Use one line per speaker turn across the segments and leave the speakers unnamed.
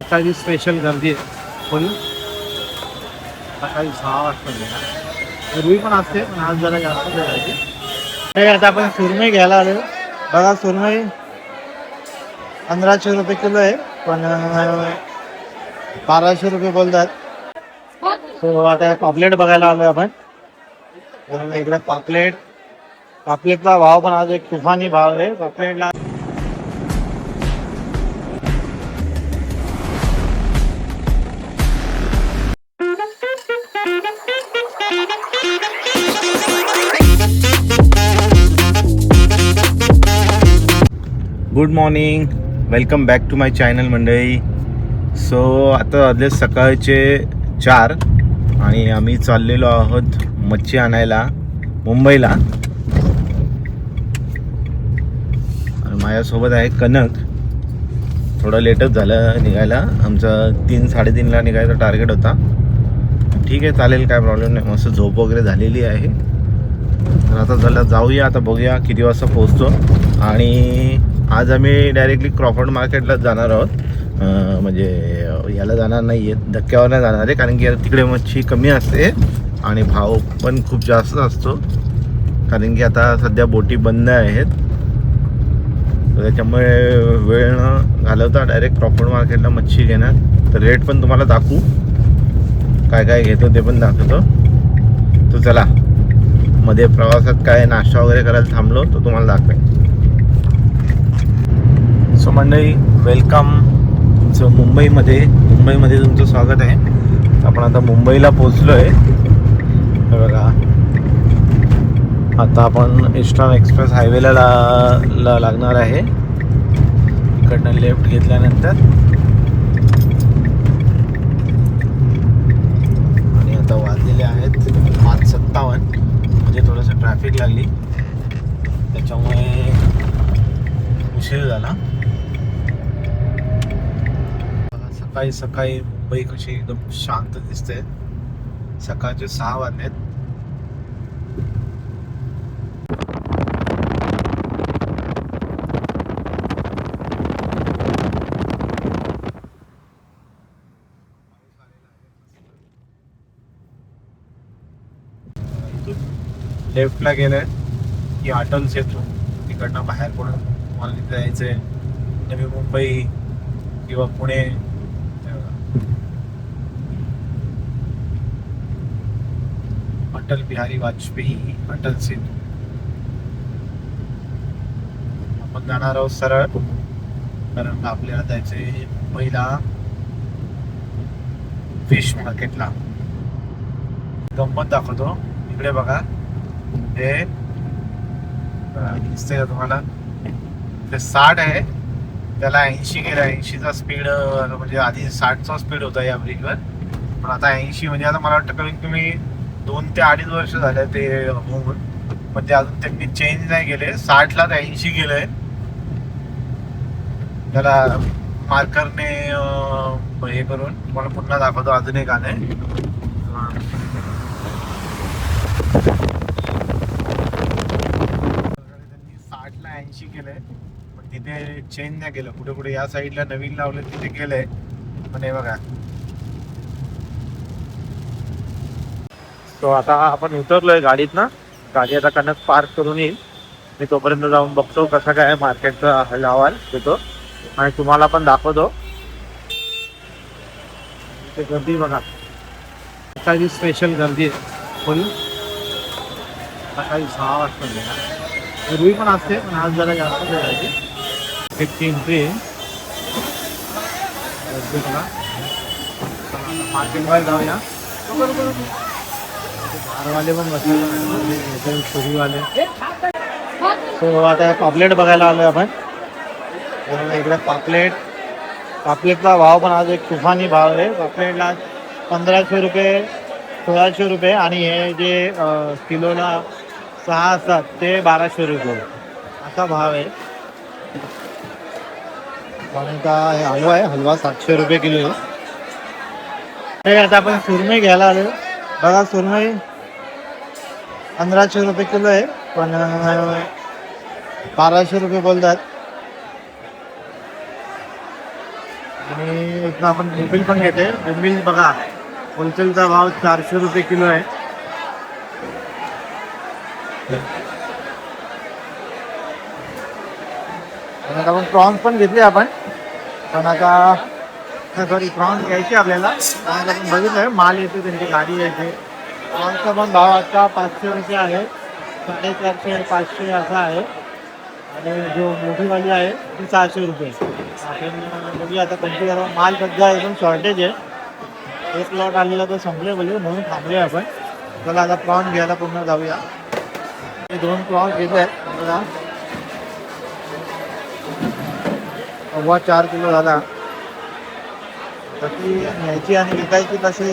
सकाळी स्पेशल गर्दी आहे फुल. सकाळी 6 वाजता पूर्वी पण असते पण आज जरा जास्त करायची. हे आता आपण सुरमई घ्यायला आलो. बघा सुरमई 1500 रुपये किलो आहे पण 1200 रुपये बोलतात. तो आता पॉपलेट बघायला आलोय आपण. इकडे पॉपलेटचा भाव पण आज एक तुफानी भाव आहे पॉपलेटला. Good morning, welcome back to my channel मंडळी. सो आता वाजले सकाळचे 4 आणि आम्ही चाललेलो आहोत मच्छी आणायला मुंबईला. आणि माझ्यासोबत आहे कनक. थोडं लेटच झालं निघायला. आमचं 3-3:30ला निघायचा टार्गेट होता. ठीक आहे, चालेल, काय प्रॉब्लेम नाही. मस्त झोप वगैरे झालेली आहे. तर आता झालं जाऊया. आता बघूया किती वाजता पोहोचतो. आणि आज आम्ही डायरेक्टली क्रॉफर्ड मार्केटलाच जाणार आहोत. म्हणजे याला जाणार नाही आहे, धक्क्यावर नाही जाणार आहे, कारण की तिकडे मच्छी कमी असते आणि भाव पण खूप जास्त असतो. कारण की आता सध्या बोटी बंद आहेत, त्याच्यामुळे वेळ न घालवता डायरेक्ट क्रॉफर्ड मार्केटला मच्छी घेणार. तर रेट पण तुम्हाला दाखवू, काय काय घेतो ते पण दाखवतो. तो चला, मध्ये प्रवासात काय नाश्ता वगैरे करायला थांबलो तो तुम्हाला दाखवेन. सो मंडळी, वेलकम तुमचं मुंबईमध्ये तुमचं स्वागत आहे. आपण आता मुंबईला पोचलो आहे. बघा, आता आपण ईस्टर्न एक्सप्रेस हायवेला लागणार आहे. इकडनं लेफ्ट घेतल्यानंतर आणि आता वाजलेले आहेत 5:57. म्हणजे थोडंसं ट्रॅफिक लागली, त्याच्यामुळे उशीर झाला. सकाळी सकाळी मुंबई कशी एकदम शांत दिसते. सकाळचे 6 वाजलेत. लेफ्टला गेलंय की अटल सेतू, तिकडनं बाहेर पडून मला तिथे जायचंय. नवी मुंबई किंवा पुणे. अटल बिहारी वाजपेयी अटल सेतू. आपण जाणार आहोत सरळ, कारण आपल्याला जायचंय मुंबईला फिश मार्केटला. गंमत दाखवतो. इकडे बघा, हे दिसतंय का तुम्हाला? ते 60 आहे, त्याला 80 केलं. 80चा स्पीड, म्हणजे आधी 60चा स्पीड होता या ब्रिजवर, पण आता 80. म्हणजे आता मला वाटतं कमीत कमी 2 ते 2.5 वर्ष झाले ते होऊन, पण ते अजून त्यांनी चेंज नाही केले. 60ला 80 केलंय. त्याला मार्करने हे करून तुम्हाला पुन्हा दाखवतो. अजून एक गाणं आहे. 60ला 80 केलंय, पण तिथे चेंज नाही केलं. कुठे कुठे या साईडला नवीन लावलं, तिथे केलंय. पण हे बघा. तो आता आपण उतरलोय गाडीत ना. गाडी आता कनक पार्क करून येईल. मी तोपर्यंत जाऊन बघतो कसा काय मार्केटचा अहवाल देतो आणि तुम्हाला पण दाखवतो. ते गर्दी बघा, सकाळी स्पेशल गर्दी आहे फुल. सकाळी 6 वाजता पूर्वी पण असते पण आज जरा जास्त करायची. एक एंट्री आहे मार्केटवर जाऊया. बारवाले पण बसले, छोरीवाले. सो आता पॉपलेट बघायला आलोय आपण. इकडे पॉपलेटचा भाव पण आज एक तुफानी भाव आहे. पॉपलेटला 1500 रुपये, 1600 रुपये आणि हे जे किलोला 6 असतात ते 1200 रुपये असा भाव आहे. आणि का हलवा आहे, हलवा 700 रुपये किलो आहे. आता आपण सुरमई घ्यायला आलो. बघा, सुरमई 1500 रुपये किलो आहे पण 1200 रुपये बोलतात.
आणि इथं आपण बोंबील पण घेते. बोंबील बघा होलसेलचा भाव 400 रुपये किलो आहे. आता आपण प्रॉन्स पण घेतले आपण, पण आता सॉरी प्रॉन्स घ्यायचे आपल्याला. आपण बघितलं आहे माल येते, त्यांची गाडी यायचे. प्रॉन्सचा पण भाव आता 500 रुपये आहे, 450 500 असा आहे. आणि जो मोठीवाली आहे ती 600 रुपये. आपण बघूया आता कोणती जरा माल सध्या एकदम शॉर्टेज आहे. एक लॉट आलेला तर संपले बोलले म्हणून थांबले आपण. चला आता प्रॉन्स घ्यायला पूर्ण जाऊया. हे 2 प्रॉन्स घेत आहेत बघा, 4.25 किलो झाला. तशी न्यायची आणि विकायची तशी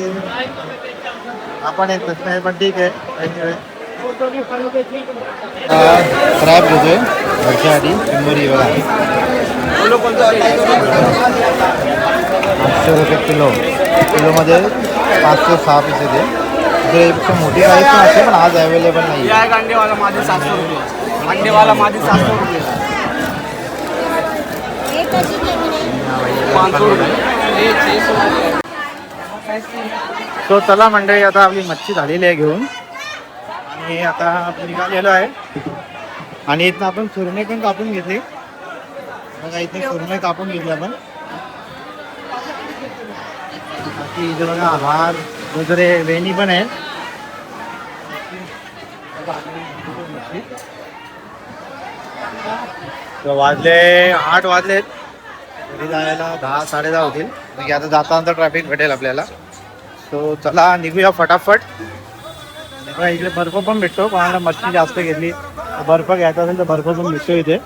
आपण एक प्रश्न आहे, पण ठीक आहे. खराब घेतोय घरच्या आधी चिंबोरी बघा 800 रुपये किलो. किलोमध्ये 5 ते 6 पीस येते. त्यापेक्षा मोठी साईज पण असते, पण आज अवेलेबल नाही आहे.
अंडेवाला माझे 700 रुपये, अंडेवाला माझे 700 रुपये, 500 रुपये.
तो चला मंडळी, आता आपली मच्छी झालेली आहे घेऊन आणि आता आपण निघालेलो आहे. आणि इथं आपण सुरमई पण कापून घेतली बघा. इथे सुरमई कापून घेतली आपण. बाकी इथे बघा हार वगैरे वेणी पण आहे. वाजले 8 वाजलेत, घरी जायला 10 साडे 10 होतील. म्हणजे आता जाताना ट्रॅफिक भेटेल आपल्याला. तो चला निघूया फटाफट. इकडे बर्फ पण भेटतो, कोणाला मच्छी जास्त घेतली बर्फ घ्यायचा असेल तर बर्फ पण भेटतो इथे.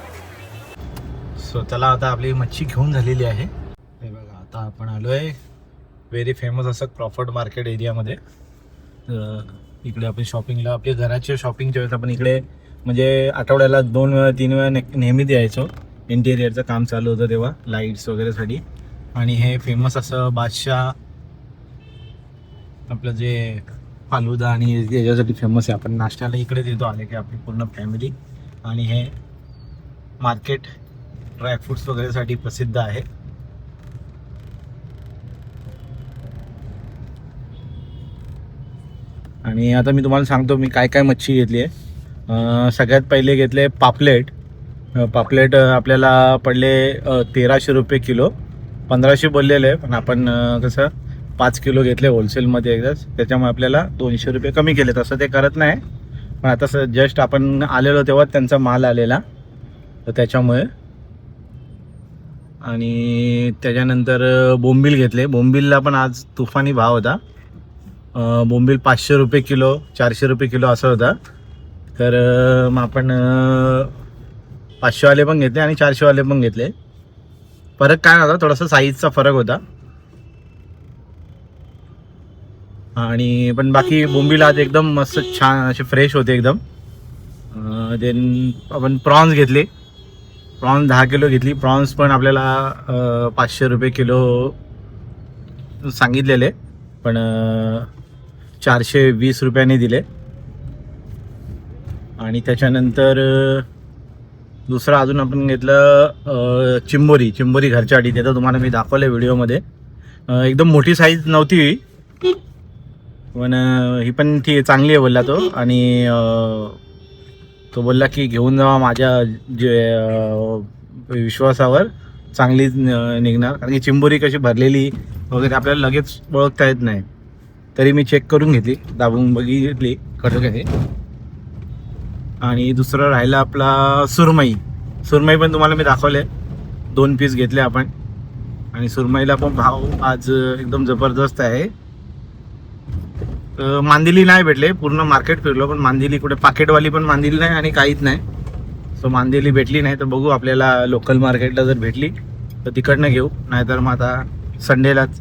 सो चला आता आपली मच्छी घेऊन झालेली आहे. हे बघा आता आपण आलो आहे व्हेरी फेमस असं क्रॉफर्ड मार्केट एरियामध्ये. इकडे आपण शॉपिंगला, आपल्या घराच्या शॉपिंगच्या वेळेस आपण इकडे म्हणजे आठवड्याला 2 वेळा 3 वेळा नेहमी यायचो. इंटेरियरचं काम चालू होतं तेव्हा, लाईट्स वगैरेसाठी. आणि हे फेमस असं बादशाह आपलं जे फालुदा आणि याच्यासाठी फेमस आहे. आपण नाश्त्याला इकडेच येतो आले की आपली पूर्ण फॅमिली. आणि हे मार्केट ड्रायफ्रुट्स वगैरेसाठी प्रसिद्ध आहे. आणि आता मी तुम्हाला सांगतो मी काय काय मच्छी घेतली आहे. सगळ्यात पहिले घेतले पापलेट. पापलेट आपल्याला पडले 1300 रुपये किलो. 1500 बोललेले आहे, पण आपण कसं 5 किलो घेतले होलसेलमध्ये एकदाच, त्याच्यामुळे आपल्याला 200 रुपये कमी केले. तसं ते करत नाही, पण आता जस्ट आपण आलेलो तेव्हा त्यांचा माल आलेला तर त्याच्यामुळे. आणि त्याच्यानंतर बोंबील घेतले. बोंबीलला पण आज तुफानी भाव होता. बोंबील 500 रुपये किलो, 400 रुपये किलो असं होता. तर मग आपण 500 वाले पण घेतले आणि 400 वाले पण घेतले. फरक काय होता, थोडासा साईजचा फरक होता. आणि पण बाकी बोंबील आज एकदम मस्त छान असे फ्रेश होते एकदम. देन आपण प्रॉन्स घेतले. प्रॉन्स 10 किलो घेतली. प्रॉन्स पण आपल्याला 500 रुपये किलो सांगितलेले, पण 420 रुपयाने दिले. आणि त्याच्यानंतर दुसरं अजून आपण घेतलं चिंबोरी. चिंबोरी घरच्या आधी, ते तर तुम्हाला मी दाखवलं व्हिडिओमध्ये. एकदम मोठी साईज नव्हती, पण ही पण ती चांगली आहे बोलला तो. आणि तो बोलला की घेऊन जावा माझ्या जे विश्वासावर, चांगलीच निघणार. कारण की चिंबोरी कशी भरलेली वगैरे आपल्याला लगेच ओळखता येत नाही. तरी मी चेक करून घेतली, दाबून बघितली कडक आहे. आणि दुसरं राहिलं आपला सुरमई. सुरमई पण तुम्हाला मी दाखवले, 2 पीस घेतले आपण. आणि सुरमईला पण भाव आज एकदम जबरदस्त आहे. मांदिली नाही भेटले, पूर्ण मार्केट फिरलो पण मांदिली कुठे, पाकेटवाली पण मांदिली नाही आणि काहीच नाही. सो मांदिली भेटली नाही. तर बघू आपल्याला लोकल मार्केटला जर भेटली तर तिकडनं घेऊ, नाहीतर मग आता संडेलाच.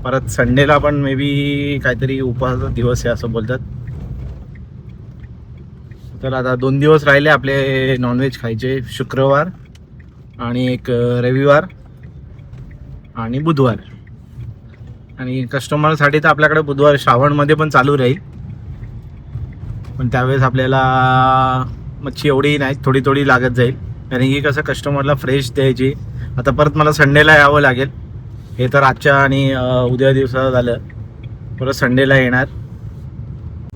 परत संडेला पण मे बी काहीतरी उपवासाचा दिवस आहे असं बोलतात. तर आता 2 दिवस राहिले आपले नॉनव्हेज खायचे, शुक्रवार आणि एक रविवार आणि बुधवार. आणि कस्टमरसाठी तर आपल्याकडे बुधवार श्रावणमध्ये पण चालू राहील, पण त्यावेळेस आपल्याला मच्छी एवढी नाही, थोडी थोडी लागत जाईल. कारण की कसं कस्टमरला फ्रेश द्यायची. आता परत मला संडेला यावं लागेल,
हे तर आजच्या आणि उद्या दिवसा झालं. परत संडेला येणार.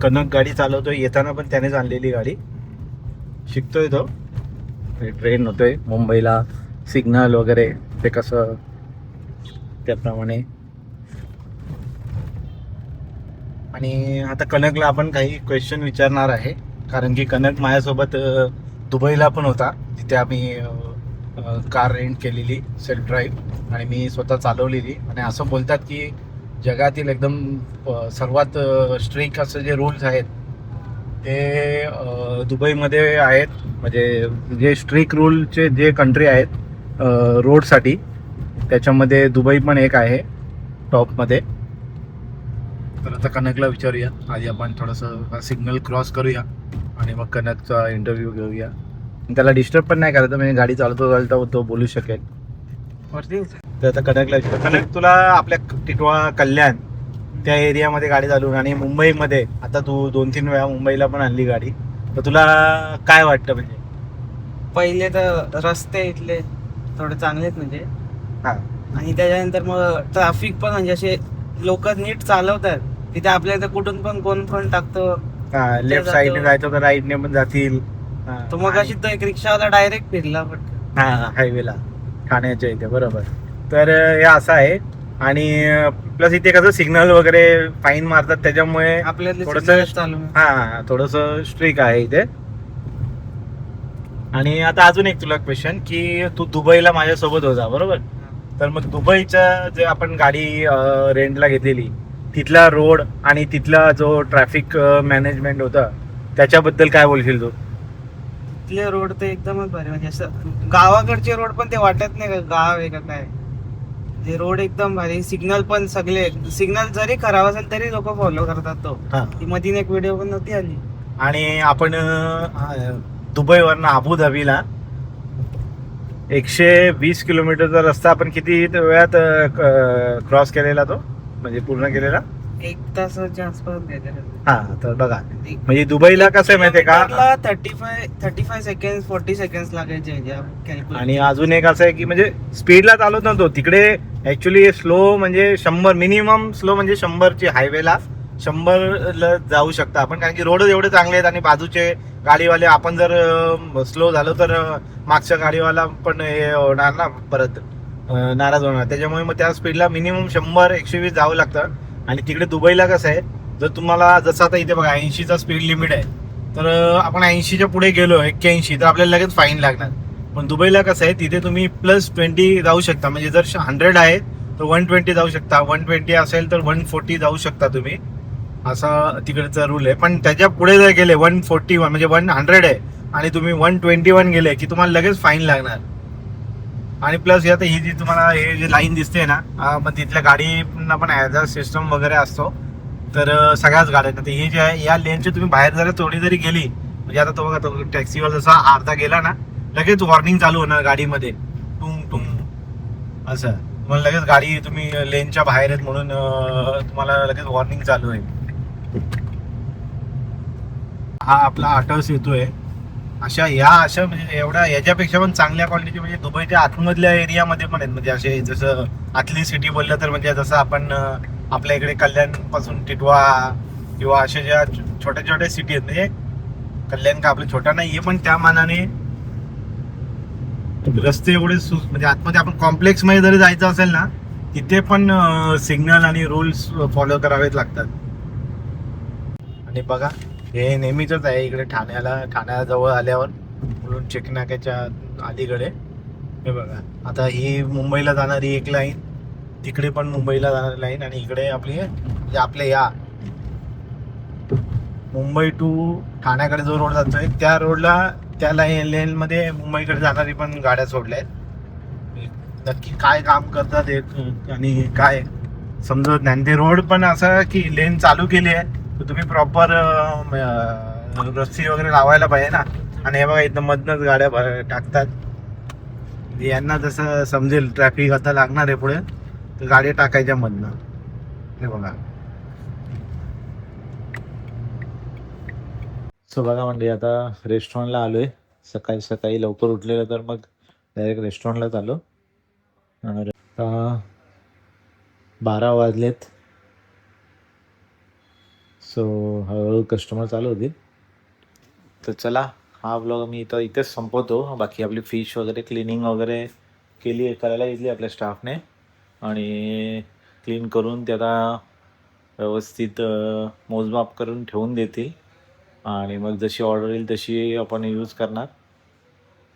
कनक गाडी चालवतोय, येताना पण त्यानेच आणलेली गाडी. शिकतोय तो. ट्रेन होतोय मुंबईला, सिग्नल वगैरे ते कसं त्याप्रमाणे. आणि आता कनकला आपण काही क्वेश्चन विचारणार आहे, कारण की कनक माझ्यासोबत दुबईला पण होता, तिथे आम्ही कार रेंट केलेली सेल्फ ड्राईव्ह आणि मी स्वतः चालवलेली. आणि असं बोलतात की जगातील एकदम सर्वात स्ट्रिक्ट असं जे रूल्स आहेत ते दुबईमध्ये आहेत. म्हणजे जे स्ट्रिक्ट रूलचे जे कंट्री आहेत रोडसाठी, त्याच्यामध्ये दुबई पण एक आहे टॉपमध्ये. तर आता कनकला विचारूया. आधी आपण थोडंसं सिग्नल क्रॉस करूया आणि मग कनकचा इंटरव्ह्यू घेऊया. त्याला डिस्टर्ब पण नाही करायचं, म्हणजे गाडी चालवता तो बोलू शकेल. तर आता कनकला विचार. कनक, तुला आपल्या टिटवा कल्याण त्या एरियामध्ये गाडी चालवून आणि मुंबईमध्ये आता तू 2-3 वेळा मुंबईला पण आणली गाडी, तर तुला काय वाटतं? म्हणजे
पहिले तर रस्ते इथले थोडे चांगले आहेत म्हणजे,
हा,
आणि त्याच्यानंतर मग ट्रॅफिक पण म्हणजे असे लोक नीट चालवतात. तिथे आपल्या इथं कुठून पण कोण पण टाकतो.
लेफ्ट साईडने जायचं तर राईटने पण जातील.
तो मग अशी तो एक रिक्षावाला डायरेक्ट फिरला पटकन.
हा, हायवेला ठाण्याच्या इथे, बरोबर. तर हे असं आहे. आणि प्लस इथे कसं सिग्नल वगैरे फाईन मारतात, त्याच्यामुळे
आपल्याला
थोडंसं
चालू
थोडंसं स्ट्रिक आहे इथे. आणि आता अजून एक तुला क्वेश्चन, की तू दुबईला माझ्यासोबत होता, बरोबर? तर मग दुबईच्या जे आपण गाडी रेंटला घेतलेली, तिथला रोड आणि तिथला जो ट्रॅफिक मॅनेजमेंट होता, त्याच्याबद्दल काय बोलशील तू?
तिथले रोड तर एकदमच भारी, म्हणजे असं गावाकडचे रोड पण ते वाटत नाही का गाव आहे का काय. ते रोड एकदम भारी. सिग्नल पण सगळे, सिग्नल जरी खराब असेल तरी लोक फॉलो करतात तो.
हा.
ती मधीने एक व्हिडिओ पण नव्हती आली.
आणि आपण दुबईवरनं अबुधाबीला 120 किलोमीटरचा रस्ता आपण किती वेळात क्रॉस केलेला तो, म्हणजे पूर्ण केलेला?
1 तासाच्या आसपास गेलेलं.
हा, तर बघा, म्हणजे दुबईला कसं आहे माहितीये का,
35 सेकंड 40 सेकंड लागायचे कॅल्क्युलेट.
आणि अजून एक असं आहे की म्हणजे स्पीडला चालवत नव्हतो तिकडे. ऍक्च्युली स्लो म्हणजे 100 मिनिमम, स्लो म्हणजे 100ची हायवेला 100ला जाऊ शकता आपण, कारण की रोड एवढे चांगले आहेत. आणि बाजूचे गाडीवाले, आपण जर स्लो झालो तर मागच्या गाडीवाला पण हे होणार ना, परत नाराज होणार. त्याच्यामुळे मग त्या स्पीडला मिनिमम 100-120 जावं लागतं. आणि तिकडे दुबईला कसं आहे, जर तुम्हाला जसं आता इथे बघा 80चा स्पीड लिमिट आहे, तर आपण 80च्या पुढे गेलो 81, तर आपल्याला लगेच फाईन लागणार. पण दुबईला कसं आहे, तिथे तुम्ही +20 जाऊ शकता. म्हणजे जर 100 आहे तर 120 जाऊ शकता, 120 असेल तर 140 जाऊ शकता तुम्ही, असा तिकडचा रूल आहे. पण त्याच्या पुढे जर गेले 141 म्हणजे 100 आहे आणि तुम्ही 121 गेले की तुम्हाला लगेच फाईन लागणार. आणि प्लस आता ही जी तुम्हाला हे जे लाईन दिसते ना, मग तिथल्या गाडींना पण ॲज सिस्टम वगैरे असतो. तर सगळ्याच गाड्यांना ते हे जे आहे, या लेनची तुम्ही बाहेर जरा थोडी जरी गेली, म्हणजे आता तो बघा, तो टॅक्सीवर जसा अर्धा गेला ना, लगेच वॉर्निंग चालू होणार गाडीमध्ये, टुंग टुंग असं. तुम्हाला लगेच गाडी, तुम्ही लेनच्या बाहेर आहेत म्हणून तुम्हाला लगेच वॉर्निंग चालू आहे. हा आपला अटस येतोय. अशा म्हणजे एवढ्या याच्यापेक्षा पण चांगल्या क्वालिटीचे म्हणजे दुबईच्या आतमधल्या एरियामध्ये पण आहेत. म्हणजे असे जसं आतली सिटी बोललं तर, म्हणजे जसं आपण आपल्या इकडे कल्याण पासून टिटवा किंवा अशा ज्या छोट्या छोट्या सिटी आहेत, म्हणजे कल्याण का आपलं छोटा नाही आहे, पण त्या मानाने रस्ते एवढे म्हणजे आतमध्ये आपण कॉम्प्लेक्स मध्ये जरी जायचं असेल ना, तिथे पण सिग्नल आणि रूल्स फॉलो करावेच लागतात. आणि बघा, हे नेहमीच आहे इकडे ठाण्याजवळ आल्यावर म्हणून चेकनाक्याच्या अलीकडे. हे बघा, आता ही मुंबईला जाणारी एक लाईन, तिकडे पण मुंबईला जाणारी लाईन, आणि इकडे आपली म्हणजे आपले या मुंबई टू ठाण्याकडे जो रोड जातोय त्या रोडला, त्या लेनमध्ये मुंबईकडे जाणारी पण गाड्या सोडल्या आहेत. नक्की काय काम करतात आणि काय समजत नाही. ते रोड पण असं की लेन चालू केली आहे, तर तुम्ही प्रॉपर रस्सी वगैरे लावायला पाहिजे ना. आणि हे बघा, इथं मधनच गाड्या टाकतात. यांना जसं समजेल ट्रॅफिक आता लागणार आहे पुढे, तर गाडी टाकायच्या मधनं. हे बघा. सो बघा, म्हणजे आता रेस्टॉरंटला आलोय. सकाळी सकाळी लवकर उठलेलं, तर मग डायरेक्ट रेस्टॉरंटलाच आलो. आता 12 वाजलेत. सो हळूहळू कस्टमर चालू होतील. तर चला, हा ब्लॉग मी इथेच संपवतो. बाकी आपली फिश वगैरे क्लिनिंग वगैरे करायला घेतली आपल्या स्टाफने आणि क्लीन करून ते आता व्यवस्थित मोजमाप करून ठेवून देतील आणि मग जशी ऑर्डर येईल तशी आपण यूज करणार.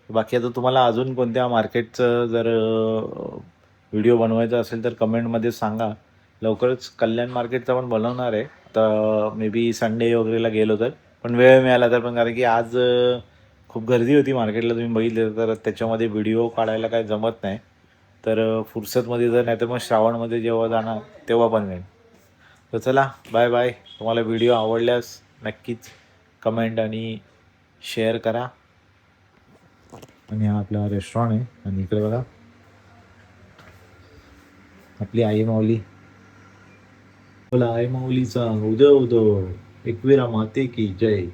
बाकी आता तुम्हाला अजून कोणत्या मार्केटचं जर व्हिडिओ बनवायचा असेल तर कमेंटमध्ये सांगा. लवकरच कल्याण मार्केटचा पण बनवणार आहे. आता मे बी संडे वगैरेला गेलो तर, पण वेळ मिळाला तर. पण कारण की आज खूप गर्दी होती मार्केटला, तुम्ही बघितलं तर त्याच्यामध्ये व्हिडिओ काढायला काय जमत नाही. तर फुरसतमध्ये जर नाही तर मग श्रावणमध्ये जेव्हा जाणार तेव्हा बनवेन. तर चला, बाय बाय. तुम्हाला व्हिडिओ आवडल्यास नक्कीच कमेंट आणि शेअर करा. आणि हा आपला रेस्टॉरंट आहे आणि इकडे बघा आपली आई माऊली. बोला आई माऊलीचा उदो उदो एकविरा माते की जय.